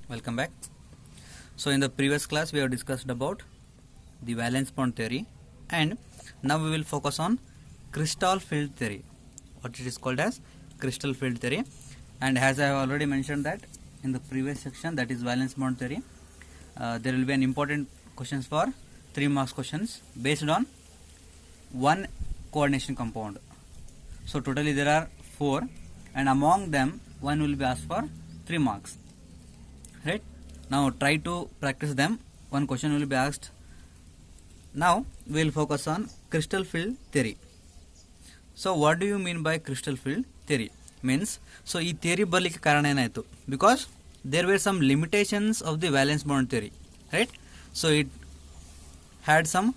Welcome back. So in the previous class we have discussed about the valence bond theory, and now we will focus on crystal field theory, what it is called as crystal field theory. And as I have already mentioned that in the previous section, that is valence bond theory, there will be an important questions for 3 marks questions based on one coordination compound. So totally there are 4, and among them one will be asked for 3 marks. Right? Now try to practice them. One question will be asked. Now we will focus on crystal field theory. So what do you mean by crystal field theory? Means, so ಈ theory ಬರ್ಲಿಕ್ಕೆ ಕಾರಣ ಏನಾಯಿತು? Because there were some limitations of the valence bond theory, right? So it had some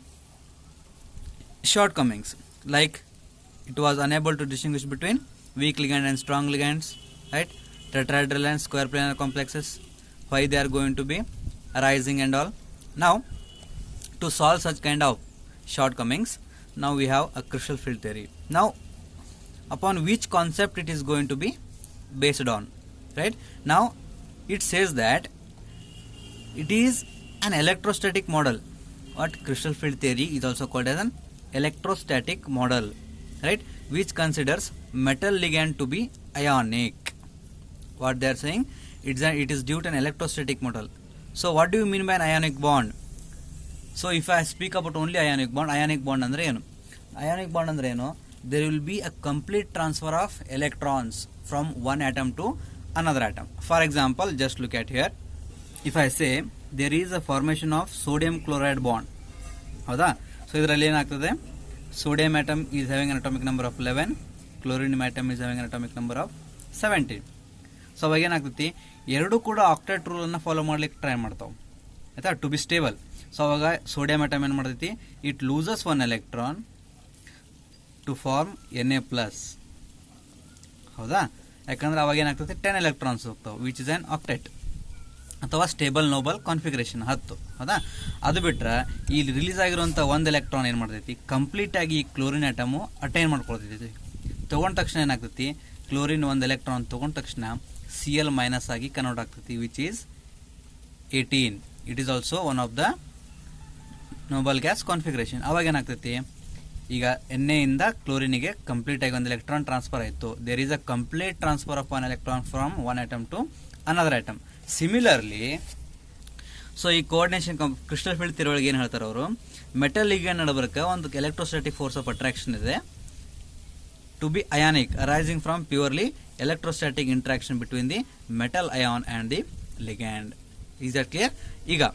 shortcomings, like it was unable to distinguish between weak ligand and strong ligands, right? Tetrahedral and square planar complexes, why they are going to be arising and all. Now to solve such kind of shortcomings, now we have a crystal field theory. Now upon which concept it is going to be based on, right? Now it says that it is an electrostatic model. What crystal field theory is also called as an electrostatic model, right? Which considers metal ligand to be ionic. What they are saying, it is due to an electrostatic model. So what do you mean by an ionic bond? So if I speak about only ionic bond andre enu? Ionic bond andre enu? There will be a complete transfer of electrons from one atom to another atom. For example, just look at here. If I say there is a formation of sodium chloride bond, hauda? So idralli enaagtade, sodium atom is having an atomic number of 11, chlorine atom is having an atomic number of 17. So ಅವಾಗ ಏನಾಗ್ತೈತಿ, ಎರಡು ಕೂಡ octet rule ಅನ್ನ follow ಮಾಡ್ಲಿಕ್ಕೆ try ಮಾಡ್ತಾವೆ, ಆಯ್ತಾ, to be stable. So ಅವಾಗ sodium atom ಏನು ಮಾಡ್ತೈತಿ, it loses 1 electron to form Na+, ಹೌದಾ? ಯಾಕಂದ್ರೆ ಅವಾಗ ಏನಾಗ್ತೈತಿ 10 ಎಲೆಕ್ಟ್ರಾನ್ಸ್ ಹೋಗ್ತಾವೆ, ವಿಚ್ ಇಸ್ ಆನ್ ಆಕ್ಟೇಟ್ ಅಥವಾ ಸ್ಟೇಬಲ್ ನೋಬಲ್ ಕಾನ್ಫಿಗರೇಷನ್ 10, ಹೌದಾ? ಅದು ಬಿಟ್ರೆ ಇಲ್ಲಿ ರಿಲೀಸ್ ಆಗಿರುವಂಥ 1 ಎಲೆಕ್ಟ್ರಾನ್ ಏನು ಮಾಡ್ತೈತಿ, ಕಂಪ್ಲೀಟ್ ಆಗಿ ಈ ಕ್ಲೋರಿನ್ ಆಟಮು ಅಟೈನ್ ಮಾಡ್ಕೊಳ್ತೈತಿ. ತಗೊಂಡ ತಕ್ಷಣ ಏನಾಗ್ತೈತಿ, ಕ್ಲೋರಿನ್ 1 ಎಲೆಕ್ಟ್ರಾನ್ ತಗೊಂಡ ತಕ್ಷಣ Cl ಮೈನಸ್ ಆಗಿ ಕನ್ವರ್ಟ್ ಆಗ್ತೈತಿ, which is 18. It is also one of the noble gas configuration. ಅವಾಗ ಏನಾಗ್ತೈತಿ, ಈಗ ಎನ್ ಇಂದ ಕ್ಲೋರಿನಿಗೆ ಕಂಪ್ಲೀಟ್ ಆಗಿ 1 ಎಲೆಕ್ಟ್ರಾನ್ ಟ್ರಾನ್ಸ್ಫರ್ ಆಯಿತು. There is a complete transfer of 1 electron from 1 atom to another atom. Similarly, so ಈ ಕೋಆರ್ಡಿನೇಷನ್ ಕ್ರಿಸ್ಟಲ್ ಫೀಲ್ಡ್ ಥಿಯರಿ ಒಳಗೆ ಏನು ಹೇಳ್ತಾರೆ ಅವರು, ಮೆಟಲ್ ಲಿಗ್ಯಾಂಡ್ ನಡುಬರಕ ಒಂದು ಎಲೆಕ್ಟ್ರೋಸ್ಟಾಟಿಕ್ ಫೋರ್ಸ್ ಆಫ್ ಅಟ್ರಾಕ್ಷನ್ ಇದೆ, to be ionic, arising from purely electrostatic interaction between the metal ion and the ligand. Is that clear? Iga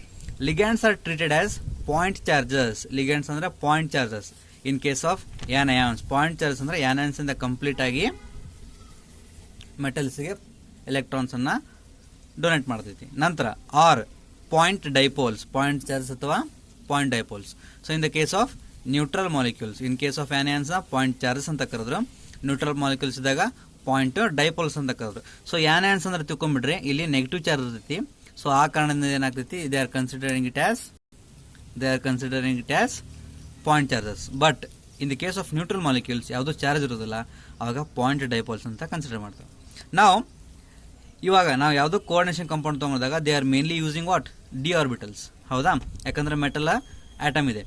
ligands are treated as point charges. Ligands andre point charges. In case of anions, point charges andre anions inda complete agi metals ge electrons anna donate ಮಾಡ್ತೈತಿ. ನಂತರ or point dipoles, point charges ಅಥವಾ point dipoles. So in the case of neutral molecules, in case of onions point charges ಅಂತ ಕರೆದ್ರು, neutral molecules ಇದ್ದಾಗ point dipoles ಅಂತ ಕರೆದ್ರು. So onions ಅಂದ್ರೆ ತಿಳ್ಕೊಂಡ್ಬಿಟ್ರೆ ಇಲ್ಲಿ ನೆಗೆಟಿವ್ ಚಾರ್ಜ್ ಇರ್ತೈತಿ. ಸೊ ಆ ಕಾರಣದಿಂದ ಏನಾಗ್ತೈತಿ, they are considering it as point charges. But in the case of neutral molecules ಯಾವುದೋ ಚಾರ್ಜ್ ಇರೋದಿಲ್ಲ, ಅವಾಗ ಪಾಯಿಂಟ್ ಡೈಪೋಲ್ಸ್ ಅಂತ ಕನ್ಸಿಡರ್ ಮಾಡ್ತಾರೆ. ಇವಾಗ ನಾವು ಯಾವುದೋ ಕೋಆರ್ಡಿನೇಷನ್ ಕಾಂಪೌಂಡ್ ತಗೊಂಡಾಗ they are mainly using what, D orbitals, ಹೌದಾ? ಯಾಕಂದ್ರೆ ಮೆಟಲ್ ಆಟಮ್ ಇದೆ.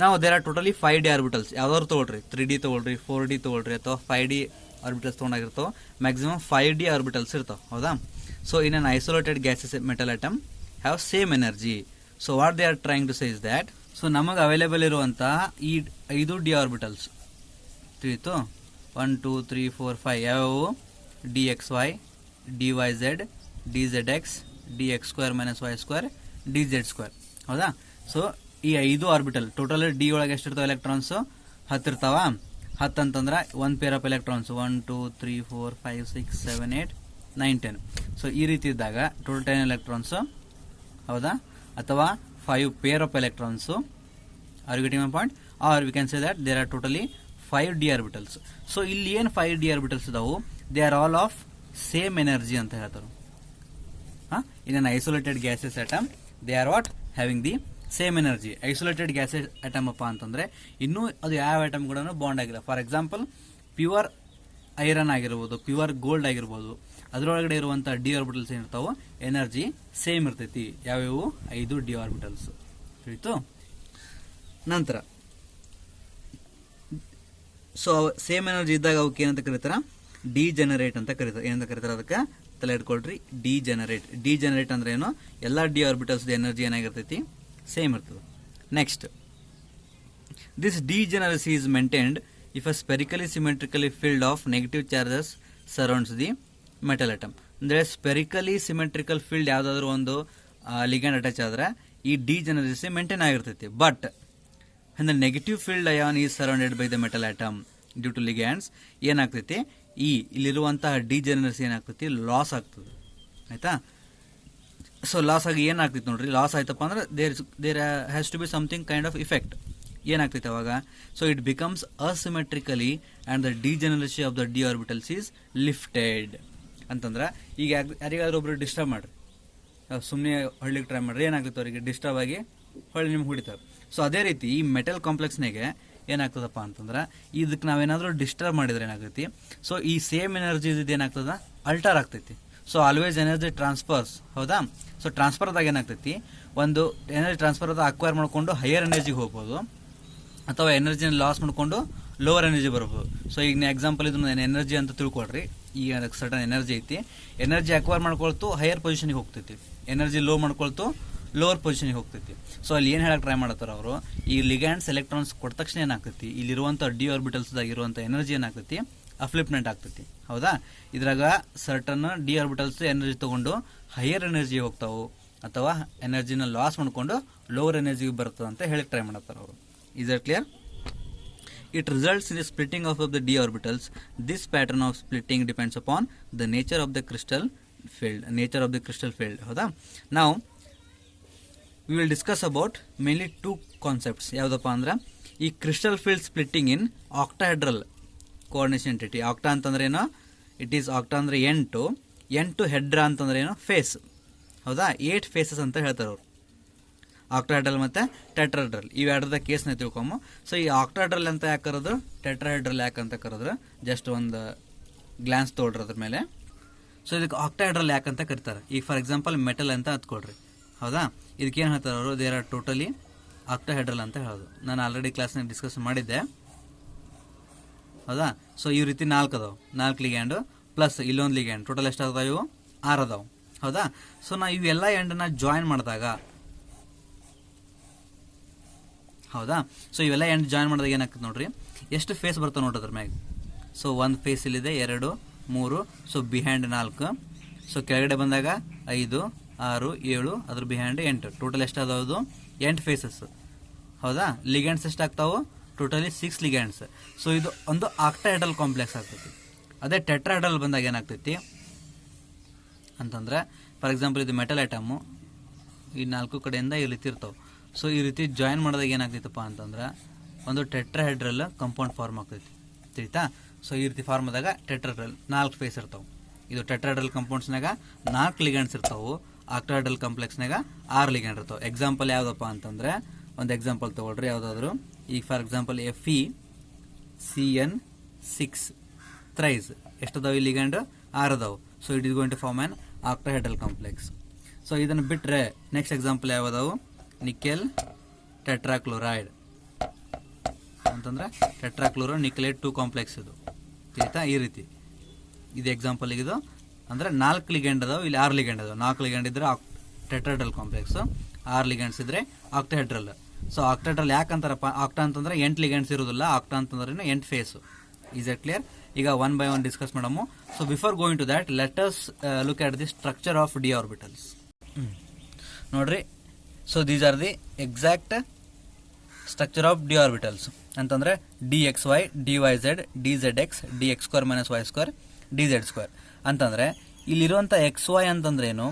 ನಾವು there are totally 5D orbitals. ಯಾವ್ದಾದ್ರು ತೊಗೊಳ್ರಿ, 3D ತೊಗೊಳ್ರಿ, 4D ತೊಗೊಳ್ರಿ, ಅಥವಾ 5D orbitals ತೊಗೊಂಡಾಗಿರ್ತಾವೆ. Maximum 5D orbitals ಇರ್ತಾವೆ, ಹೌದಾ? So in an isolated gases metal atom have same energy. So what they are trying to say is that, so ನಮಗೆ available ಇರುವಂತಹ ಈ 5D ಆರ್ಬಿಟಲ್ಸ್ ತಿಳಿತು, 1 2 3 4 5 ಯಾವ್ಯಾವು, DXY, DYZ, DZX, DX² - Y², DZ², ಹೌದಾ? So ಈ 5 orbital total D ಒಳಗೆ ಎಷ್ಟಿರ್ತಾವ electrons, 10 ಇರ್ತಾವ. 10 ಅಂತಂದ್ರೆ 1 ಪೇರ್ ಆಫ್ ಎಲೆಕ್ಟ್ರಾನ್ಸ್ 1 2 3 4 5 6 7 8 9 10. ಸೊ ಈ ರೀತಿ ಇದ್ದಾಗ ಟೋಟಲ್ 10 ಎಲೆಕ್ಟ್ರಾನ್ಸ್, ಹೌದಾ? ಅಥವಾ 5 pair of electrons. Are you getting my point? Are we can say that there are totally 5D orbitals. So ಇಲ್ಲಿ ಏನು 5D ಆರ್ಬಿಟಲ್ಸ್ ಇದಾವು, they are all of same energy ಅಂತ ಹೇಳ್ತಾರೆ. In an isolated gases atom they are what, having the same energy. Isolated gases atom ಅಪ್ಪ ಅಂತಂದ್ರೆ ಇನ್ನೂ ಅದು ಯಾವ ಆಟಮ್ ಕೂಡ ಬಾಂಡ್ ಆಗಿಲ್ಲ. ಫಾರ್ ಎಕ್ಸಾಂಪಲ್ ಪ್ಯೂರ್ ಐರನ್ ಆಗಿರ್ಬೋದು, ಪ್ಯೂರ್ ಗೋಲ್ಡ್ ಆಗಿರ್ಬೋದು, ಅದರೊಳಗಡೆ ಇರುವಂಥ ಡಿ ಆರ್ಬಿಟಲ್ಸ್ ಏನಿರ್ತಾವೆ ಎನರ್ಜಿ ಸೇಮ್ ಇರ್ತೈತಿ. ಯಾವ್ಯಾವು 5 ಡಿ ಆರ್ಬಿಟಲ್ಸ್ ತಿಳಿತು. ನಂತರ ಸೊ ಸೇಮ್ ಎನರ್ಜಿ ಇದ್ದಾಗ ಅವಕ್ಕೆ ಏನಂತ ಕರೀತಾರ, ಡಿಜೆನರೇಟ್ ಅಂತ ಕರೀತಾರೆ. ಏನಂತ ಕರೀತಾರೆ ಅದಕ್ಕೆ ತಲೆ ಇಟ್ಕೊಳ್ರಿ, ಡಿಜೆನರೇಟ್. ಡಿಜೆನರೇಟ್ ಅಂದ್ರೆ ಏನು, ಎಲ್ಲ ಡಿ ಆರ್ಬಿಟಲ್ಸ್ ಎನರ್ಜಿ ಏನಾಗಿರ್ತೈತಿ ಸೇಮ್ ಇರ್ತದೆ. Next, this degeneracy is maintained if a spherically symmetrically filled of negative charges surrounds the metal atom. ಅಂದರೆ ಸ್ಪೆರಿಕಲಿ ಸಿಮೆಟ್ರಿಕಲ್ ಫೀಲ್ಡ್ ಯಾವುದಾದ್ರೂ ಒಂದು ಲಿಗ್ಯಾಂಡ್ ಅಟ್ಯಾಚ್ ಆದ್ರೆ ಈ ಡಿಜೆನರಸಿ ಮೇಂಟೈನ್ ಆಗಿರ್ತೈತಿ. ಬಟ್ ಅಂದ್ರೆ negative field ion is surrounded by the metal atom due to ligands ಏನಾಗ್ತೈತಿ, ಇಲ್ಲಿರುವಂತಹ degeneracy ಏನಾಗ್ತೈತಿ ಲಾಸ್ ಆಗ್ತದೆ. ಆಯ್ತಾ. ಸೊ ಲಾಸ್ ಆಗಿ ಏನಾಗ್ತೈತಿ ನೋಡ್ರಿ, ಲಾಸ್ ಆಯ್ತಪ್ಪ ಅಂದ್ರೆ there has to be something kind of effect. ಏನಾಗ್ತೈತೆ ಅವಾಗ, so it becomes asymmetrically and the degeneracy of the D orbitals is lifted. ಅಂತಂದ್ರೆ ಈಗ ಯಾರಿಗಾದ್ರೂ ಒಬ್ರು ಡಿಸ್ಟರ್ಬ್ ಮಾಡ್ರಿ, ಸುಮ್ಮನೆ ಹೊಳ್ಳಿಗೆ ಟ್ರೈ ಮಾಡ್ರಿ, ಏನಾಗ್ತೈತೆ ಅವರಿಗೆ ಡಿಸ್ಟರ್ಬ್ ಆಗಿ ಹೊಳ್ಳಿ ನಿಮ್ಗೆ ಹೊಡಿತಾರೆ. ಸೊ ಅದೇ ರೀತಿ ಈ ಮೆಟಲ್ ಕಾಂಪ್ಲೆಕ್ಸ್ನಾಗೆ ಏನಾಗ್ತದಪ್ಪ ಅಂತಂದ್ರೆ ಇದಕ್ಕೆ ನಾವೇನಾದ್ರೂ ಡಿಸ್ಟರ್ಬ್ ಮಾಡಿದ್ರೆ ಏನಾಗ್ತೈತಿ, ಸೊ ಈ ಸೇಮ್ ಎನರ್ಜಿ ಇದು ಏನಾಗ್ತದ ಅಲ್ಟರ್ ಆಗ್ತೈತಿ. ಸೊ ಆಲ್ವೇಸ್ ಎನರ್ಜಿ ಟ್ರಾನ್ಸ್ಫರ್ಸ್, ಹೌದಾ. ಸೊ ಟ್ರಾನ್ಸ್ಫರ್ದಾಗ ಏನಾಗ್ತೈತಿ, ಒಂದು ಎನರ್ಜಿ ಟ್ರಾನ್ಸ್ಫರ್ ಅದ ಅಕ್ವೈರ್ ಮಾಡ್ಕೊಂಡು ಹೈಯರ್ ಎನರ್ಜಿಗೆ ಹೋಗ್ಬೋದು, ಅಥವಾ ಎನರ್ಜಿನ ಲಾಸ್ ಮಾಡ್ಕೊಂಡು ಲೋವರ್ ಎನರ್ಜಿ ಬರ್ಬೋದು. ಸೊ ಈಗ ಎಕ್ಸಾಂಪಲ್ ಇದು ಎನರ್ಜಿ ಅಂತ ತಿಳ್ಕೊಳ್ರಿ, ಈಗ ಸಡನ್ ಎನರ್ಜಿ ಐತಿ, ಎನರ್ಜಿ ಅಕ್ವೈರ್ ಮಾಡ್ಕೊಳ್ತು ಹೈಯರ್ ಪೊಸಿಷನ್ಗೆ ಹೋಗ್ತೈತಿ, ಎನರ್ಜಿ ಲೋ ಮಾಡ್ಕೊಳ್ತು ಲೋವರ್ ಪೊಸಿಷನ್ಗೆ ಹೋಗ್ತೈತಿ. ಸೊ ಅಲ್ಲಿ ಏನು ಹೇಳಕ್ ಟ್ರೈ ಮಾಡತ್ತಾರ ಅವರು, ಈ ಲಿಗ್ಯಾಂಡ್ಸ್ ಎಲೆಕ್ಟ್ರಾನ್ಸ್ ಕೊಟ್ಟ ತಕ್ಷಣ ಏನಾಗ್ತೈತಿ, ಇಲ್ಲಿರುವಂಥ ಡಿ ಆರ್ಬಿಟಲ್ಸ್ದಾಗ ಇರುವಂಥ ಎನರ್ಜಿ ಏನಾಗ್ತೈತಿ ಅಫ್ಲಿಪ್ಮೆಂಟ್ ಆಗ್ತೈತಿ, ಹೌದಾ. ಇದ್ರಾಗ ಸರ್ಟನ್ ಡಿ ಆರ್ಬಿಟಲ್ಸ್ ಎನರ್ಜಿ ತಗೊಂಡು ಹೈಯರ್ ಎನರ್ಜಿ ಹೋಗ್ತಾವು, ಅಥವಾ ಎನರ್ಜಿನ ಲಾಸ್ ಮಾಡ್ಕೊಂಡು ಲೋವರ್ ಎನರ್ಜಿಗೆ ಬರ್ತದೆ ಅಂತ ಹೇಳಿ ಟ್ರೈ ಮಾಡತ್ತಾರ ಅವರು. Is that clear? It results in the splitting of the d orbitals. This pattern of splitting depends upon the nature of the crystal field. ಹೌದಾ. Now we will discuss about mainly two concepts. ಯಾವುದಪ್ಪ ಅಂದ್ರೆ ಈ crystal field splitting in octahedral coordination entity. ಆಕ್ಟಾ ಅಂತಂದ್ರೆ ಏನು, it is ಆಕ್ಟಾ ಅಂದ್ರೆ 8 ಹೆಡ್ರಾ ಅಂತಂದ್ರೆ ಏನು face, ಹೌದಾ. 8 ಫೇಸಸ್ ಅಂತ ಹೇಳ್ತಾರೆ ಅವರು, ಆಕ್ಟಾಹೆಡ್ರಲ್ ಮತ್ತು ಟೆಟ್ರಾಹೆಡ್ರಲ್ ಇವೆರಡದ ಕೇಸ್ನ ತಿಳ್ಕೊಂಬ. ಸೊ ಈ ಆಕ್ಟಾಹೆಡ್ರಲ್ ಅಂತ ಯಾಕೆ ಕರೆದ್ರು, ಟೆಟ್ರಾಹೆಡ್ರಲ್ ಯಾಕೆ ಅಂತ ಕರೆದ್ರು, ಜಸ್ಟ್ ಒಂದು ಗ್ಲಾನ್ಸ್ ತೊಗೊಳ್ರಿ ಅದ್ರ ಮೇಲೆ. ಸೊ ಇದಕ್ಕೆ ಆಕ್ಟಾಹೆಡ್ರಲ್ ಯಾಕಂತ ಕರೀತಾರೆ. ಈಗ ಫಾರ್ ಎಕ್ಸಾಂಪಲ್ ಮೆಟಲ್ ಅಂತ ಹತ್ಕೊಳ್ರಿ, ಹೌದಾ. ಇದಕ್ಕೆ ಏನು ಹೇಳ್ತಾರೆ ಅವರು, ದೇರ್ ಆರ್ ಟೋಟಲಿ ಆಕ್ಟಾಹೆಡ್ರಲ್ ಅಂತ ಹೇಳೋದು. ನಾನು ಆಲ್ರೆಡಿ ಕ್ಲಾಸ್ನಾಗ ಡಿಸ್ಕಸ್ ಮಾಡಿದ್ದೆ, ಹೌದಾ. ಸೊ ಈ ರೀತಿ 4 ಅದಾವೆ, 4 ಲಿಗ್ಯಾಂಡು ಪ್ಲಸ್ ಇಲ್ಲೊಂದು ಲಿಗ್ಯಾಂಡ್, ಟೋಟಲ್ ಎಷ್ಟು ಅದಾವೆ, ಇವು 6 ಅದಾವೆ, ಹೌದಾ. ಸೊ ನಾ ಇವೆಲ್ಲ ಎಂಡನ್ನ ಜಾಯಿನ್ ಮಾಡಿದಾಗ, ಹೌದಾ. ಸೊ ಇವೆಲ್ಲ ಎಂಡ್ ಜಾಯಿನ್ ಮಾಡಿದಾಗ ಏನಾಗ್ತದೆ ನೋಡ್ರಿ, ಎಷ್ಟು ಫೇಸ್ ಬರ್ತಾವೆ ನೋಡ್ರಿ ಅದ್ರ ಮ್ಯಾಗ. ಸೊ ಒಂದು ಫೇಸ್ ಇಲ್ಲಿದೆ, 2 3, ಸೊ ಬಿಹ್ಯಾಂಡ್ 4, ಸೊ ಕೆಳಗಡೆ ಬಂದಾಗ 5 6 7, ಅದ್ರ ಬಿಹ್ಯಾಂಡ್ 8, ಟೋಟಲ್ ಎಷ್ಟು ಅದಾವುದು 8 ಫೇಸಸ್, ಹೌದಾ. ಲಿಗ್ಯಾಂಡ್ಸ್ ಎಷ್ಟು ಆಗ್ತಾವೆ, ಟೋಟಲಿ 6 ಲಿಗ್ಯಾಂಡ್ಸ್. ಸೊ ಇದು ಒಂದು ಆಕ್ಟಾಹೆಡ್ರಲ್ ಕಾಂಪ್ಲೆಕ್ಸ್ ಆಗ್ತೈತಿ. ಅದೇ ಟೆಟ್ರಾಹೆಡ್ರಲ್ ಬಂದಾಗ ಏನಾಗ್ತೈತಿ ಅಂತಂದ್ರೆ, ಫಾರ್ ಎಕ್ಸಾಂಪಲ್ ಇದು ಮೆಟಲ್ ಐಟಮು, ಈ 4 ಕಡೆಯಿಂದ ಈ ರೀತಿ ಇರ್ತಾವೆ. ಸೊ ಈ ರೀತಿ ಜಾಯಿನ್ ಮಾಡಿದಾಗ ಏನಾಗ್ತೈತಪ್ಪ ಅಂತಂದ್ರೆ ಒಂದು ಟೆಟ್ರಾಹೆಡ್ರಲ್ ಕಂಪೌಂಡ್ ಫಾರ್ಮ್ ಆಗ್ತೈತಿ, ತಿಳಿತಾ. ಸೊ ಈ ರೀತಿ ಫಾರ್ಮ್ ಆದಾಗ ಟೆಟ್ರಾಹೆಡ್ರಲ್ 4 ಫೇಸ್ ಇರ್ತಾವೆ. ಇದು ಟೆಟ್ರಾಹೆಡ್ರಲ್ ಕಂಪೌಂಡ್ಸ್ನಾಗ 4 ಲಿಗ್ಯಾಂಡ್ಸ್ ಇರ್ತಾವೆ, ಆಕ್ಟಾಹೆಡ್ರಲ್ ಕಾಂಪ್ಲೆಕ್ಸ್ನಾಗ 6 ಲಿಗ್ಯಾಂಡ್ ಇರ್ತಾವೆ. ಎಕ್ಸಾಂಪಲ್ ಯಾವುದಪ್ಪ ಅಂತಂದ್ರೆ, ಒಂದು ಎಕ್ಸಾಂಪಲ್ ತೊಗೊಳ್ರಿ ಯಾವುದಾದ್ರು. ಈಗ ಫಾರ್ ಎಕ್ಸಾಂಪಲ್ FeCN6 ಥ್ರೈಸ್ ಎಷ್ಟದಾವೆ ಈ ಲಿಗ್ಯಾಂಡ್, 6 ಅದಾವೆ. So it is going to form an octahedral complex. So ಇದನ್ನು ಬಿಟ್ಟರೆ ನೆಕ್ಸ್ಟ್ ಎಕ್ಸಾಂಪಲ್ ಯಾವುದಾವು, ನಿಕೆಲ್ ಟೆಟ್ರಾಕ್ಲೋರೈಡ್ ಅಂತಂದ್ರೆ ಟೆಟ್ರಾಕ್ಲೋರೋ ನಿಕೆಲೇಟ್ 2 ಕಾಂಪ್ಲೆಕ್ಸ್ ಇದು, ಆಯ್ತಾ. ಈ ರೀತಿ ಇದು ಎಕ್ಸಾಂಪಲ್ ಇದು ಅಂದ್ರೆ 4 ಲಿಗ್ಯಾಂಡ್ ಅದಾವೆ, ಇಲ್ಲಿ 6 ಲಿಗ್ಯಾಂಡ್ ಅದಾವೆ. 4 ಲಿಗ್ಯಾಂಡ್ ಇದ್ರೆ ಟೆಟ್ರಾಹೆಡ್ರಲ್ ಕಾಂಪ್ಲೆಕ್ಸ್, 6 ಲಿಗ್ಯಾಂಡ್ಸ್ ಇದ್ರೆ ಆಕ್ಟಾಹೆಡ್ರಲ್. ಸೊ ಆಕ್ಟಾಹೆಡ್ರಲ್ ಯಾಕಂತಾರಪ್ಪ, ಆಕ್ಟಾ ಅಂತಂದ್ರೆ 8 ಲಿಗ್ಯಾಂಡ್ಸ್ ಇರೋದಿಲ್ಲ, ಆಕ್ಟಾ ಅಂತಂದ್ರೆ 8 ಫೇಸ್. Is it clear? ಈಗ 1 by 1 ಡಿಸ್ಕಸ್ ಮಾಡಮು. So before going to that let us look at the structure of D orbitals. ನೋಡ್ರಿ, so these are the exact structure of D orbitals ಅಂತಂದ್ರೆ dxy dyz dzx dx² - y² dz² ಅಂತಂದ್ರೆ ಇಲ್ಲಿರುವಂಥ XY ಅಂತಂದ್ರೆ ಏನು,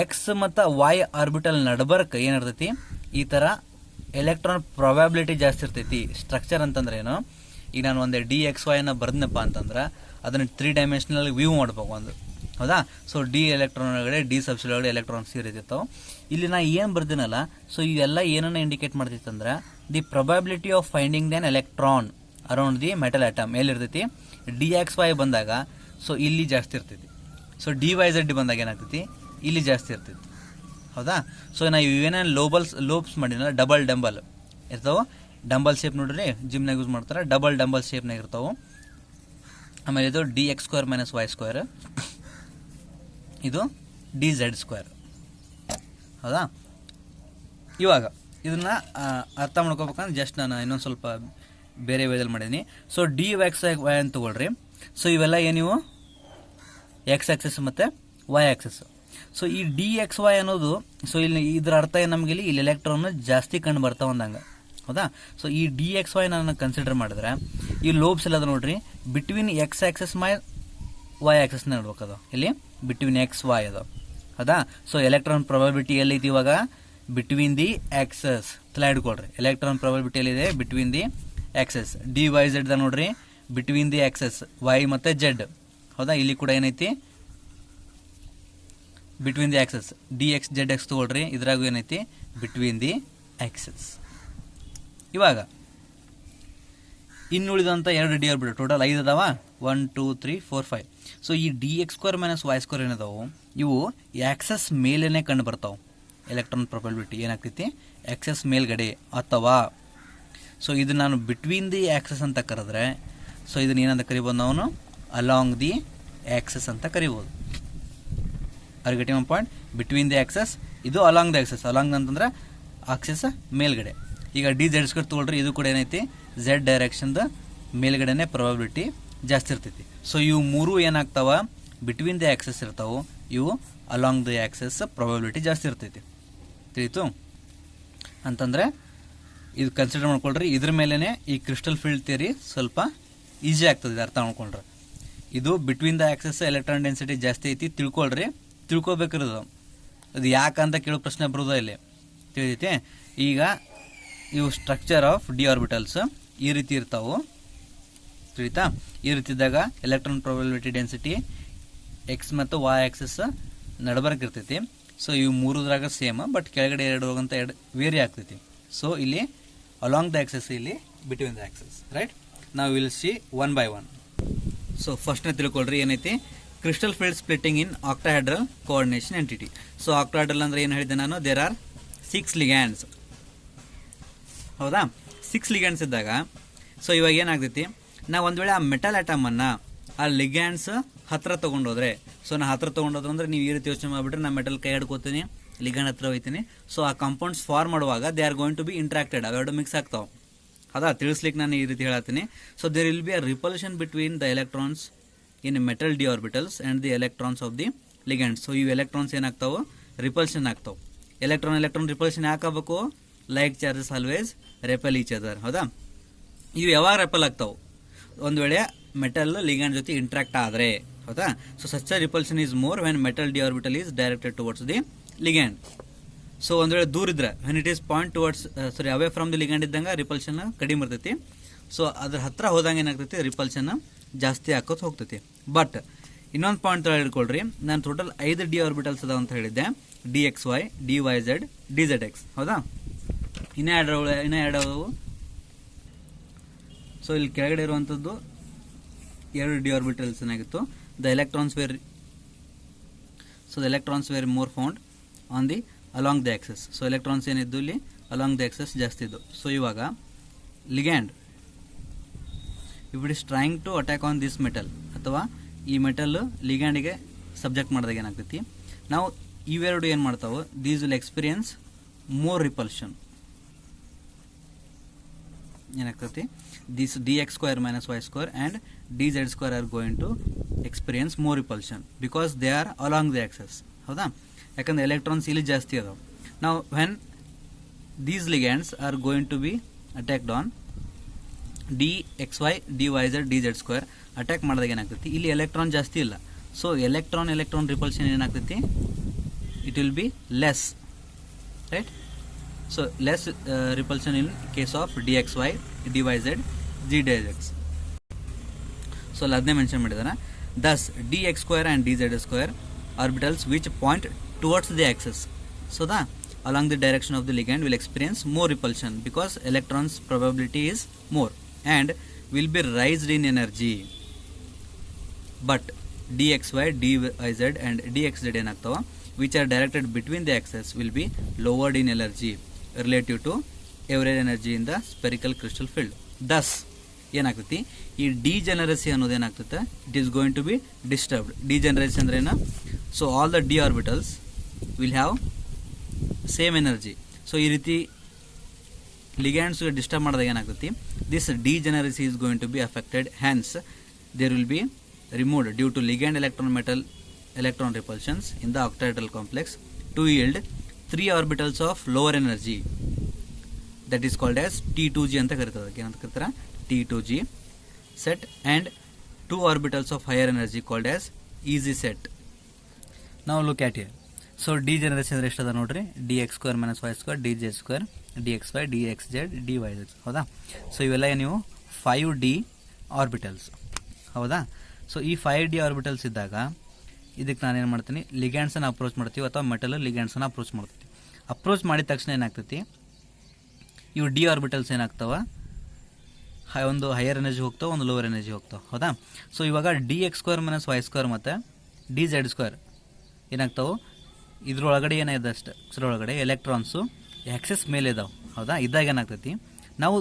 X ಮತ್ತು Y orbital ನಡ್ಬರ್ಕ್ ಏನಿರ್ತೈತಿ, ಈ ಥರ electron probability ಜಾಸ್ತಿ ಇರ್ತೈತಿ. ಸ್ಟ್ರಕ್ಚರ್ ಅಂತಂದ್ರೆ ಏನು, ಈಗ ನಾನು ಒಂದು DXY ಅನ್ನ ಬರ್ದನಪ್ಪ ಅಂತಂದ್ರೆ ಅದನ್ನು 3 ಡೈಮೆನ್ಷನಲ್ ವ್ಯೂ ಮಾಡ್ಬೇಕು ಒಂದು, ಹೌದಾ. ಸೊ ಡಿ ಎಲೆಕ್ಟ್ರಾನ್ ಒಳಗಡೆ ಡಿ ಸಬ್ಸೆಲ್ ಒಳಗಡೆ ಎಲೆಕ್ಟ್ರಾನ್ಸ್ ಇರ್ತಿರ್ತಾವೆ. ಇಲ್ಲಿ ನಾ ಏನು ಬರ್ದಿನಲ್ಲ, ಸೊ ಇವೆಲ್ಲ ಏನನ್ನ ಇಂಡಿಕೇಟ್ ಮಾಡ್ತೈತೆ ಅಂದ್ರೆ the probability of finding then electron around the metal atom ಎಲ್ಲಿರ್ತೈತಿ, DXY ಬಂದಾಗ ಸೊ ಇಲ್ಲಿ ಜಾಸ್ತಿ ಇರ್ತೈತಿ, ಸೊ ಡಿ ವೈ ಝೆಡ್ ಬಂದಾಗ ಏನಾಗ್ತೈತಿ ಇಲ್ಲಿ ಜಾಸ್ತಿ ಇರ್ತೈತಿ, ಹೌದಾ. ಸೊ ನಾವು ಇವೇನೇನು ಲೋಬ್ಸ್ ಮಾಡಿನಲ್ಲ ಡಬಲ್ ಡಂಬಲ್ ಇರ್ತಾವೆ, ಡಂಬಲ್ ಶೇಪ್ ನೋಡ್ರಿ ಜಿಮ್ನಾಗ ಯೂಸ್ ಮಾಡ್ತಾರೆ, ಡಬಲ್ ಡಂಬಲ್ ಶೇಪ್ನಾಗ ಇರ್ತಾವೆ. ಆಮೇಲೆ ಇದು d X square minus Y square, ಇದು ಡಿ ಝೆಡ್ ಸ್ಕ್ವೇರ್, ಹೌದಾ. ಇವಾಗ ಇದನ್ನ ಅರ್ಥ ಮಾಡ್ಕೋಬೇಕಂದ್ರೆ ಜಸ್ಟ್ ನಾನು ಇನ್ನೊಂದು ಸ್ವಲ್ಪ ಬೇರೆ ವೇದಲ್ಲಿ ಮಾಡಿದ್ದೀನಿ. ಸೊ ಡಿ ಎಕ್ಸ್ ವೈ ಅಂತ ತೊಗೊಳ್ರಿ. ಸೊ ಇವೆಲ್ಲ ಏನಿವು ಎಕ್ಸ್ ಆಕ್ಸಸ್ ಮತ್ತು ವೈ ಆಕ್ಸಸ್. ಸೊ ಈ ಡಿ ಎಕ್ಸ್ ವೈ ಅನ್ನೋದು, ಸೊ ಇಲ್ಲಿ ಇದರ ಅರ್ಥ ಏನು ನಮಗೆ ಇಲ್ಲಿ ಎಲೆಕ್ಟ್ರಾನ್ ಜಾಸ್ತಿ ಕಂಡು ಬರ್ತಾವ ಅಂದಂಗೆ, ಹೌದಾ. ಸೊ ಈ ಡಿ ಎಕ್ಸ್ ವೈ ನಾನು ಕನ್ಸಿಡರ್ ಮಾಡಿದ್ರೆ ಈ ಲೋಬ್ಸ್ ಎಲ್ಲ ಅದ ನೋಡ್ರಿ ಬಿಟ್ವೀನ್ ಎಕ್ಸ್ ಆಕ್ಸಸ್ ವೈ ಆಕ್ಸಸ್ನ ನೋಡ್ಬೇಕದು, ಇಲ್ಲಿ ಬಿಟ್ವೀನ್ ಎಕ್ಸ್ ವೈ ಅದು, ಹೌದಾ. ಸೊ ಎಲೆಕ್ಟ್ರಾನ್ ಪ್ರೊಬಬಿಲಿಟಿ ಎಲ್ಲೈತಿ ಇವಾಗ ಬಿಟ್ವೀನ್ ದಿ ಆಕ್ಸಸ್ ತಲೆ ಹಿಡ್ಕೊಳ್ರಿ. ಎಲೆಕ್ಟ್ರಾನ್ ಪ್ರೊಬಬಿಲಿಟಿ ಎಲ್ಲಿದೆ between the axes. D Y z ದ ನೋಡ್ರಿ ಬಿಟ್ವೀನ್ ದಿ ಆಕ್ಸಸ್ ವೈ ಮತ್ತು ಜೆಡ್, ಹೌದಾ. ಇಲ್ಲಿ ಕೂಡ ಏನೈತಿ between the axes. D x z x ತಗೊಳ್ರಿ, ಇದ್ರಾಗೂ ಏನೈತಿ ಬಿಟ್ವೀನ್ ದಿ ಆಕ್ಸಸ್. ಇವಾಗ ಇನ್ನುಳಿದಂಥ 2 ಡಿ ಆರ್ಬಿಟಲ್ ಟೋಟಲ್ 5 ಅದಾವ, 1 2 3 4 5. ಸೊ ಈ D X square minus Y square ಏನದಾವು ಇವು ಆಕ್ಸಸ್ ಮೇಲೇನೆ ಕಂಡು ಬರ್ತಾವೆ. ಎಲೆಕ್ಟ್ರಾನ್ ಪ್ರೊಬಬಿಲಿಟಿ ಏನಾಗ್ತೈತಿ ಆಕ್ಸಸ್ ಮೇಲ್ಗಡೆ ಅಥವಾ, ಸೊ ಇದು ನಾನು ಬಿಟ್ವೀನ್ ದಿ ಆಕ್ಸಸ್ ಅಂತ ಕರೆದ್ರೆ, ಸೊ ಇದನ್ನ ಏನಂತ ಕರಿಬೋದು ನಾವು ಅಲಾಂಗ್ ದಿ ಆಕ್ಸಸ್ ಅಂತ ಕರಿಬೋದು. Are getting one point. Between the axes, ಇದು ಅಲಾಂಗ್ ದಿ ಆಕ್ಸಸ್. ಅಲಾಂಗ್ ಅಂತಂದ್ರೆ ಆಕ್ಸಸ್ ಮೇಲ್ಗಡೆ. ಈಗ ಡಿ ಝೆಡ್ ಸ್ಕ್ವೇರ್ ತೊಗೊಳ್ರಿ, ಇದು ಕೂಡ ಏನೈತಿ ಝೆಡ್ ಡೈರೆಕ್ಷನ್ದ ಮೇಲ್ಗಡೆನೆ ಪ್ರೊಬಬಿಲಿಟಿ ಜಾಸ್ತಿ ಇರ್ತೈತಿ. ಸೊ ಇವು ಮೂರು ಏನಾಗ್ತಾವ ಬಿಟ್ವೀನ್ ದಿ ಆಕ್ಸಸ್ ಇರ್ತಾವೆ, ಇವು ಅಲಾಂಗ್ ದಿ ಆಕ್ಸಸ್ ಪ್ರೊಬಬಿಲಿಟಿ ಜಾಸ್ತಿ ಇರ್ತೈತಿ. ತಿಳಿತು ಅಂತಂದರೆ ಇದು ಕನ್ಸಿಡರ್ ಮಾಡ್ಕೊಳ್ರಿ. ಇದ್ರ ಮೇಲೇ ಈ ಕ್ರಿಸ್ಟಲ್ ಫೀಲ್ಡ್ ಥಿಯರಿ ಸ್ವಲ್ಪ ಈಸಿ ಆಗ್ತದೆ ಅರ್ಥ ಮಾಡ್ಕೊಂಡ್ರೆ. ಇದು between the axes electron density ಜಾಸ್ತಿ ಐತಿ ತಿಳ್ಕೊಳ್ರಿ, ತಿಳ್ಕೊಬೇಕಿರೋದು ಅದು ಯಾಕಂತ ಕೇಳೋ ಪ್ರಶ್ನೆ ಬರೋದ ಇಲ್ಲಿ, ತಿಳಿದೈತಿ. ಈಗ ಇವು ಸ್ಟ್ರಕ್ಚರ್ ಆಫ್ ಡಿ ಆರ್ಬಿಟಲ್ಸ್ ಈ ರೀತಿ ಇರ್ತಾವೆ, ತಿಳಿತಾ. ಈ ರೀತಿ ಇದ್ದಾಗ ಎಲೆಕ್ಟ್ರಾನ್ ಪ್ರೊಬಬಿಲಿಟಿ ಡೆನ್ಸಿಟಿ ಎಕ್ಸ್ ಮತ್ತು ವೈ ಆಕ್ಸಸ್ ನಡಬರ್ಕ್ ಇರ್ತೈತಿ. ಸೊ ಇವು ಮೂರದ್ರಾಗ ಸೇಮ್, ಬಟ್ ಕೆಳಗಡೆ 2 ಹೋಗಂತ 2 ವೇರಿ ಆಗ್ತೈತಿ. ಸೊ ಇಲ್ಲಿ ಅಲಾಂಗ್ ದ ಆಕ್ಸಸ್, ಇಲ್ಲಿ ಬಿಟ್ವೀನ್ ದ ಆಕ್ಸಸ್, ರೈಟ್. ನಾವು will see one by one. So ಫಸ್ಟ್ನೇ ತಿಳ್ಕೊಳ್ರಿ ಏನೈತಿ crystal field splitting in octahedral coordination entity. So octahedral ಅಂದ್ರೆ ಏನು ಹೇಳಿದೆ ನಾನು, ದೇರ್ ಆರ್ 6 ಲಿಗ್ಯಾಂಡ್ಸ್, ಹೌದಾ. 6 ಲಿಗ್ಯಾಂಡ್ಸ್ ಇದ್ದಾಗ ಸೊ ಇವಾಗ ಏನಾಗ್ತೈತಿ, ನಾವು ಒಂದು ವೇಳೆ ಆ ಮೆಟಲ್ ಆಟಮನ್ನು ಆ ಲಿಗ್ಯಾಂಡ್ಸ್ ಹತ್ರ ತೊಗೊಂಡೋದ್ರೆ, ಸೊ ನಾ ಹತ್ರ ತೊಗೊಂಡೋದ್ರೆ ಅಂದ್ರೆ ನೀವು ಈ ರೀತಿ ಯೋಚನೆ ಮಾಡಿಬಿಟ್ರೆ ನಾನು ಮೆಟಲ್ ಕೈ ಹಿಡ್ಕೋತೀನಿ, ಲಿಗ್ಯಾಂಡ್ ಹತ್ರ ಹೋಗ್ತೀನಿ. ಸೊ ಆ ಕಾಂಪೌಂಡ್ಸ್ ಫಾರ್ಮ್ ಮಾಡುವಾಗ they are going to be interacted, ಅವೆರಡು ಮಿಕ್ಸ್ ಆಗ್ತಾವೆ, ಹೌದಾ. ತಿಳಿಸ್ಲಿಕ್ಕೆ ನಾನು ಈ ರೀತಿ ಹೇಳತ್ತೀನಿ. So there will be a repulsion between the electrons in metal D orbitals and the electrons of the ligands. So ಇವು ಎಲೆಕ್ಟ್ರಾನ್ಸ್ ಏನಾಗ್ತಾವೆ ರಿಪಲ್ಷನ್ ಆಗ್ತಾವೆ. ಎಲೆಕ್ಟ್ರಾನ್ ರಿಪಲ್ಷನ್ ಯಾಕೆ ಆಗಬೇಕು, like charges always repel each other, ಹೌದಾ. ಇವು ಯಾವಾಗ ರೆಪಲ್ ಆಗ್ತಾವೆ, ಒಂದು ವೇಳೆ ಮೆಟಲ್ ಲಿಗ್ಯಾಂಡ್ ಜೊತೆ ಇಂಟ್ರಾಕ್ಟ್ ಆದರೆ, ಹೌದಾ. So such repulsion is more when metal D orbital is directed towards the ligand. So ಒಂದು ವೇಳೆ ದೂರ ಇದ್ರೆ when it is point towards away from the ligand ಇದ್ದಂಗೆ ರಿಪಲ್ಷನ್ ಕಡಿಮೆ ಇರ್ತೈತಿ. ಸೊ ಅದ್ರ ಹತ್ರ ಹೋದಂಗೆ ಏನಾಗ್ತೈತಿ ರಿಪಲ್ಷನ್ ಜಾಸ್ತಿ ಹಾಕೋತ ಹೋಗ್ತೈತಿ. ಬಟ್ ಇನ್ನೊಂದು ಪಾಯಿಂಟ್ ಹಿಡ್ಕೊಳ್ರಿ, ನಾನು ಟೋಟಲ್ 5 ಡಿ ಆರ್ಬಿಟಲ್ಸ್ ಅದಾವ ಅಂತ ಹೇಳಿದ್ದೆ, D X Y, D Y Z, D Z X, ಹೌದಾ. ಇನ್ನೂ ಎರಡು. ಸೊ ಇಲ್ಲಿ ಕೆಳಗಡೆ ಇರುವಂಥದ್ದು 2 ಡಿ ಆರ್ಬಿಟಲ್ಸ್ ಏನಾಗಿತ್ತು, the electrons were more found on the along the axes. So electrons ಏನಿದ್ದು ಇಲ್ಲಿ ಅಲಾಂಗ್ ದಿ ಆಕ್ಸಸ್ ಜಾಸ್ತಿ ಇದ್ದು. ಸೊ ಇವಾಗ ligand if it is trying to attack on this metal, ಅಥವಾ ಈ ಮೆಟಲ್ ಲಿಗ್ಯಾಂಡಿಗೆ ಸಬ್ಜೆಕ್ಟ್ ಮಾಡಿದಾಗ ಏನಾಗ್ತೈತಿ, ನಾವು ಇವೆರಡು ಏನು ಮಾಡ್ತಾವೆ, these will experience more repulsion. ಏನಾಗ್ತೈತಿ, this D X square minus Y square and D Z square are going to experience more repulsion because they are along the axes, ಹೌದಾ. ಯಾಕಂದ್ರೆ ಎಲೆಕ್ಟ್ರಾನ್ಸ್ ಇಲ್ಲಿ ಜಾಸ್ತಿ ಅದಾವೆ. ನಾವು when these ligands are going to be attacked on D X Y, D Y Z, D Z square attack ಮಾಡಿದಾಗ ಏನಾಗ್ತೈತಿ, ಇಲ್ಲಿ electron ಜಾಸ್ತಿ ಇಲ್ಲ. ಸೊ ಎಲೆಕ್ಟ್ರಾನ್ ರಿಪಲ್ಷನ್ ಏನಾಗ್ತೈತಿ, it will be less, right. So less repulsion in case of D X Y, D Y Z, D Z X. So ಅಲ್ಲಿ ಅದನ್ನೇ mention ಮಾಡಿದಾರೆ. Thus D X square and D Z square orbitals which point towards the axes, so the along the direction of the ligand will experience more repulsion because electrons probability is more and will be raised in energy. But dxy, dyz and dxz ಏನಾಗ್ತಾವ which are directed between the axes will be lowered in energy relative to average energy in the spherical crystal field. Thus ಏನಾಗ್ತೈತಿ ಈ degeneracy ಅನ್ನೋದು ಏನಾಗ್ತೈತೆ it is going to be disturbed. Degeneracy ಅಂದ್ರೆ ಏನು? So all the D orbitals will have same energy. So ಈ ರೀತಿ ligands disturb ಮಾಡಿದಾಗ ಏನಾಗ್ತೈತಿ, this degeneracy is going to be affected. Hence there will be removed due to ligand electron metal electron repulsions in the octahedral complex to yield 3 orbitals of lower energy, that is called as T2G ಅಂತ ಕರೀತಾರೆ. ಏನಂತ ಕರೀತಾರೆ? T2G set, and 2 orbitals of higher energy called as easy set. Now look at here. So degeneration ಅಂದ್ರೆ ಎಷ್ಟದ ನೋಡ್ರಿ, dx square minus y square dz square dxy dxz dyz. ಹೌದಾ? So ಇವೆಲ್ಲ ನೀವು 5D orbitals. ಹೌದಾ? ಸೊ ಈ 5D orbitals ಇದ್ದಾಗ ಇದಕ್ಕೆ ನಾನೇನು ಮಾಡ್ತೀನಿ, ಲಿಗ್ಯಾಂಡ್ಸನ್ನು ಅಪ್ರೋಚ್ ಮಾಡ್ತೀವಿ ಅಥವಾ ಮೆಟಲ್ ಲಿಗ್ಯಾಂಡ್ಸನ್ನು ಅಪ್ರೋಚ್ ಮಾಡ್ತೀವಿ. ಅಪ್ರೋಚ್ ಮಾಡಿದ ತಕ್ಷಣ ಏನಾಗ್ತೈತಿ, ಇವು ಡಿ ಆರ್ಬಿಟಲ್ಸ್ ಏನಾಗ್ತಾವ, ಒಂದು ಹೈಯರ್ ಎನರ್ಜಿ ಹೋಗ್ತಾವೆ, ಒಂದು ಲೋವರ್ ಎನರ್ಜಿ ಹೋಗ್ತಾವೆ. ಹೌದಾ? ಸೊ ಇವಾಗ d X square minus Y square ಮತ್ತು ಡಿ ಝೆಡ್ ಸ್ಕ್ವೇರ್ ಏನಾಗ್ತಾವೆ, ಇದ್ರೊಳಗಡೆ ಏನಿದೆ ಅಷ್ಟು ಇದ್ರೊಳಗಡೆ ಎಲೆಕ್ಟ್ರಾನ್ಸು ಆಕ್ಸೆಸ್ ಮೇಲೆ ಇದಾವೆ. ಹೌದಾ? ಇದ್ದಾಗ ಏನಾಗ್ತೈತಿ, ನಾವು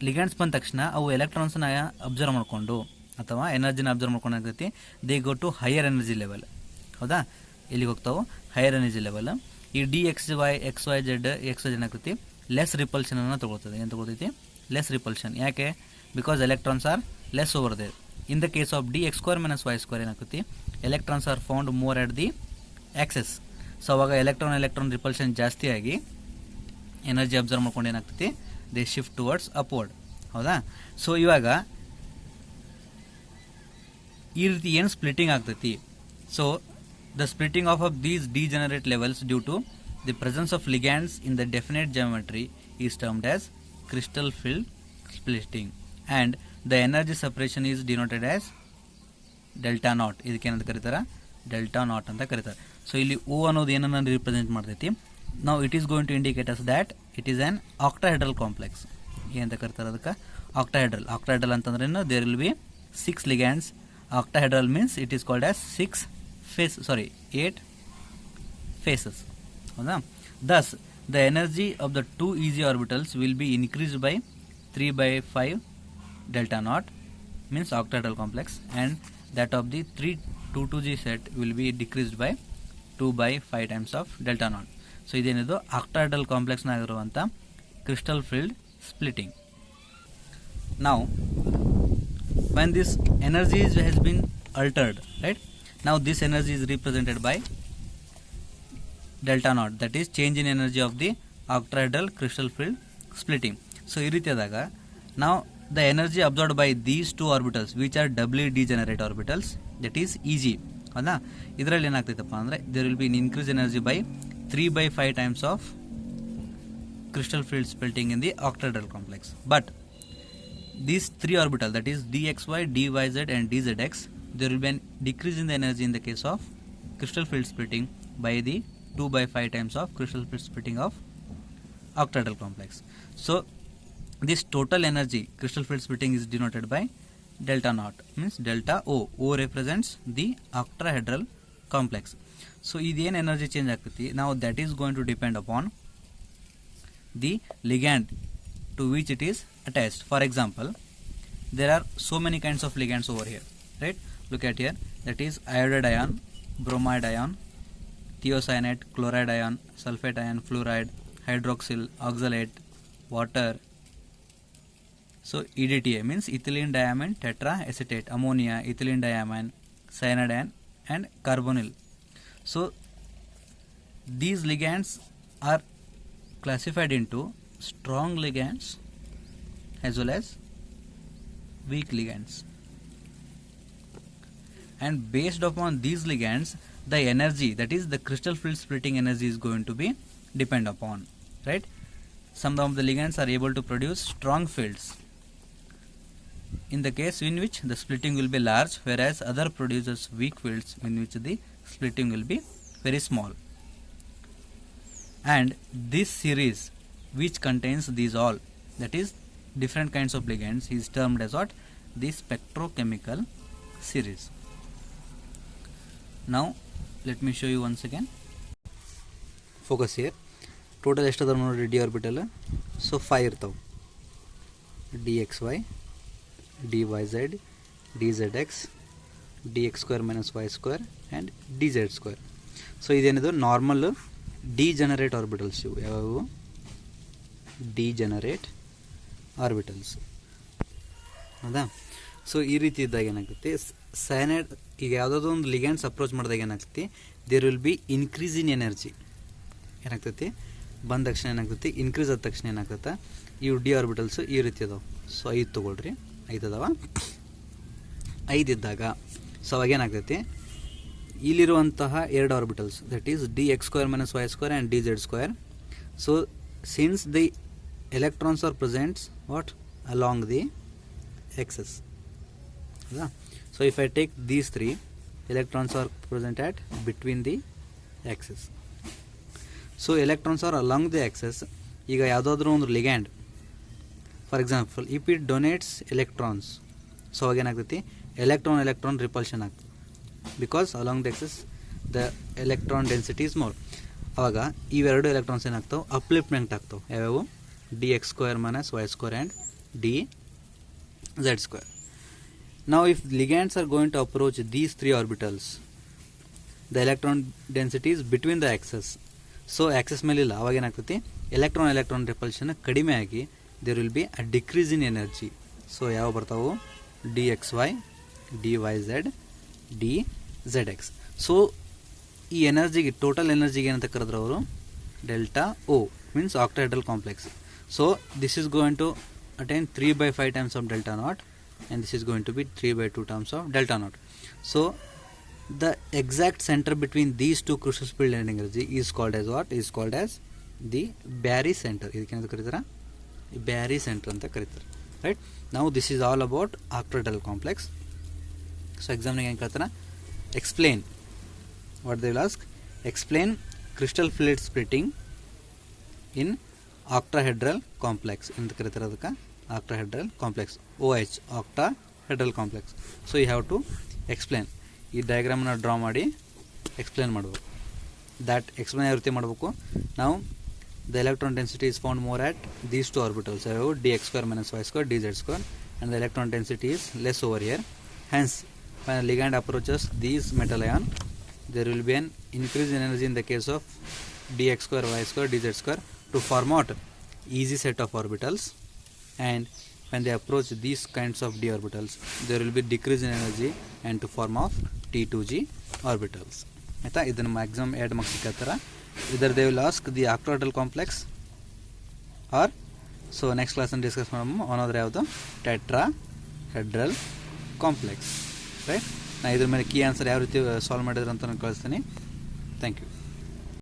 ಲಿಗ್ಯಾಂಡ್ಸ್ ಬಂದ ತಕ್ಷಣ ಅವು ಎಲೆಕ್ಟ್ರಾನ್ಸನ್ನ ಅಬ್ಸರ್ವ್ ಮಾಡಿಕೊಂಡು ಅಥವಾ ಎನರ್ಜಿನ ಅಬ್ಸರ್ವ್ ಮಾಡ್ಕೊಂಡು ಆಗ್ತೈತಿ, they go to higher energy level. ಹೌದಾ? ಇಲ್ಲಿಗೆ ಹೋಗ್ತಾವೆ ಹೈಯರ್ ಎನರ್ಜಿ ಲೆವೆಲ್. ಈ ಡಿ ಎಕ್ಸ್ ವೈ ಜೆಡ್ ಏನಾಗ್ತೈತಿ, ಲೆಸ್ ರಿಪಲ್ಷನ್ ಅನ್ನು ತಗೊಳ್ತದೆ. ಏನು ತಗೊಳ್ತೈತಿ? Less repulsion. ಯಾಕೆ? Because electrons are less over there. In the case of D X square minus Y square ಏನಾಗ್ತೈತಿ, electrons are found more at the axes. So ಅವಾಗ electron repulsion ಜಾಸ್ತಿ ಆಗಿ ಎನರ್ಜಿ ಅಬ್ಸರ್ವ್ ಮಾಡ್ಕೊಂಡು ಏನಾಗ್ತೈತಿ, ದೇ ಶಿಫ್ಟ್ ಟುವರ್ಡ್ಸ್ ಅಪ್ವರ್ಡ್. ಹೌದಾ? So ಇವಾಗ ಈ ರೀತಿ ಏನು ಸ್ಪ್ಲಿಟ್ಟಿಂಗ್ ಆಗ್ತೈತಿ, so the splitting of these degenerate levels due to the presence of ligands in the definite geometry is termed as crystal field splitting, and the energy separation is denoted as delta naught. ಇದಕ್ಕೆ ಏನಂತ ಕರೀತಾರೆ? Delta not ಅಂತ ಕರೀತಾರೆ. So ಇಲ್ಲಿ ಓ ಅನ್ನೋದು ಏನನ್ನ represent ಮಾಡ್ತೈತಿ, ನಾವು it is going to indicate us that it is an octahedral complex. ಏನಂತ ಕರೀತಾರೆ ಅದಕ್ಕೆ? ಆಕ್ಟಾಹೆಡ್ರಲ್. ಆಕ್ಟಾಹೆಡ್ರಲ್ ಅಂತಂದ್ರೆ there will be 6 ligands. Octahedral means it is called as 8 faces. Thus, the energy of the 2 easy orbitals will be increased by 3/5 delta naught, means octahedral complex, and that of the 2G set will be decreased by 2/5 times of delta naught. So, iದೇನಿದು octahedral complex ನಾಗಿರುವಂತ crystal field splitting. Now, when this energy has been altered, right, now this energy is represented by delta naught, that is change in energy of the octahedral crystal field splitting. So ಈ ರೀತಿಯಾದಾಗ now the energy absorbed by these 2 orbitals which are doubly degenerate orbitals, that is Eg. ಹೌದಾ? ಇದರಲ್ಲಿ ಏನಾಗ್ತೈತಪ್ಪ ಅಂದರೆ there will be an increase energy by 3/5 times of crystal field splitting in the octahedral complex. But these 3 orbitals, that is dxy, dyz and dzx, there will be a decrease in the energy in the case of crystal field splitting by the 2/5 times of crystal field splitting of octahedral complex. So this total energy crystal field splitting is denoted by delta naught, means delta O. O represents the octahedral complex. So iದೇನು energy change ಆಗ್ತೈತಿ, now that is going to depend upon the ligand to which it is attached. For example, there are so many kinds of ligands over here, right? Look at here, that is iodide ion, bromide ion, thiocyanate, chloride ion, sulfate ion, fluoride, hydroxyl, oxalate, water. So EDTA means ethylene diamine tetraacetate, ammonia, ethylene diamine, cyanide ion and carbonyl. So these ligands are classified into strong ligands as well as weak ligands, and based upon these ligands the energy, that is the crystal field splitting energy, is going to be depend upon, right? Some of the ligands are able to produce strong fields in the case in which the splitting will be large, whereas other produces weak fields in which the splitting will be very small. And this series which contains these all, that is different kinds of ligands, is termed as what? The spectrochemical series. Now let me show you once again. Focus here. Total ಎಷ್ಟು ಅದಾವ ನೋಡ್ರಿ D orbital. So 5 ಇರ್ತಾವೆ. D X Y, D Y Z, D Z x, d X square minus Y square and D Z square. So ಇದೇನಿದು normal degenerate orbitals. ಇವು ಯಾವ್ಯಾವು? Degenerate orbitals. ಹೌದಾ? So ಈ ರೀತಿ ಇದ್ದಾಗ ಏನಾಗುತ್ತೆ, ಸೈನೈಡ್ ಈಗ ಯಾವುದಾದ್ರು ಒಂದು ಲಿಗ್ಯಾಂಡ್ಸ್ ಅಪ್ರೋಚ್ ಮಾಡಿದಾಗ ಏನಾಗ್ತೈತಿ, there will be increase in energy. ಏನಾಗ್ತೈತಿ, ಬಂದ ತಕ್ಷಣ ಏನಾಗ್ತೈತಿ, ಇನ್ಕ್ರೀಸ್ ಆದ ತಕ್ಷಣ ಏನಾಗ್ತೈತೆ, ಇವು ಡಿ ಆರ್ಬಿಟಲ್ಸು ಈ ರೀತಿ ಅದಾವೆ. ಸೊ 5 ತೊಗೊಳ್ರಿ, 5 ಅದಾವ. 5 ಇದ್ದಾಗ ಸೊ ಅವಾಗೇನಾಗ್ತೈತಿ, ಇಲ್ಲಿರುವಂತಹ 2 orbitals, that is d X square minus Y square and D Z square. So since the electrons are presents what along the axis. So if I take these 3, electrons are present at between the axis. So electrons are along the axis. ಈಗ ಯಾವುದಾದ್ರೂ ಒಂದು ligand, for example if it donates electrons, so ಅವಾಗ ಏನಾಗ್ತೈತಿ, electron repulsion ಆಗ್ತದೆ. Because along the axis the electron density is more. ಅವಾಗ ಇವೆರಡು electrons ಏನಾಗ್ತಾವೆ, upliftment ಆಗ್ತಾವೆ. ಯಾವ್ಯಾವು? D X square minus Y square and d Z square. Now if ligands are going to approach these 3 orbitals, the electron density is between the axis. So axis ಮೇಲೆ ಇಲ್ಲ, ಅವಾಗ ಏನಾಗ್ತೈತಿ, electron repulsion ಕಡಿಮೆ ಆಗಿ there will be a decrease in energy. So ಯಾವ ಬರ್ತಾವು? D X Y, D Y Z, D Z X. So ಈ ಎನರ್ಜಿಗೆ, ಟೋಟಲ್ ಎನರ್ಜಿಗೆ ಏನಂತ ಕರೆದ್ರು ಅವರು? Delta o, means octahedral complex. So this is going to attain 3/5 times of delta naught, and this is going to be 3/2 times of delta naught. So the exact center between these two crucial field energy is called as what? Is called as the Barry center. ಇದಕ್ಕೆ ಕರೀತಾರ Barry center ಅಂತ ಕರೀತಾರೆ. Right? Now this is all about octahedral complex. So exam ನಾಗ ಏನು ಕೇಳ್ತಾರ? Explain. What they will ask? Explain crystal fluid splitting in octahedral complex ಅಂತ ಕರೀತಾರೆ. ಅದಕ್ಕೆ octahedral complex, OH, octahedral complex. So you have to explain. ಈ ಡಯಾಗ್ರಾಮನ್ನು draw ಮಾಡಿ explain ಮಾಡಬೇಕು. ದ್ಯಾಟ್ ಎಕ್ಸ್ಪ್ಲೇನ್ ಯಾವ ರೀತಿ ಮಾಡಬೇಕು? ನಾವು the electron density is found more at these 2 orbitals, ಯಾವ d X square minus Y square, d Z square, and the electron density is less over here. Hence when a ligand approaches these metal ion, there will be an increase in energy in the case of dx square, y square, dz square to form what? Easy set of orbitals. And when they approach these kinds of d orbitals, there will be decrease in energy and to form of T2g orbitals. ಆಯಿತಾ? ಇದನ್ನು maximum 2 marks ಕೇಳ್ತಾರ. ಇದರ್ they will ask the octahedral complex are, so next ಕ್ಲಾಸನ್ನು discuss ಮಾಡೋಣ ಅನ್ನೋದ್ರೆ ಯಾವುದು? Tetrahedral complex. Right? ನಾನು ಇದ್ರ ಮೇಲೆ ಕೀ ಆನ್ಸರ್ ಯಾವ ರೀತಿ ಸಾಲ್ವ್ ಮಾಡಿದ್ರು ಅಂತ ನಾನು ಕಳಿಸ್ತೀನಿ. Thank you.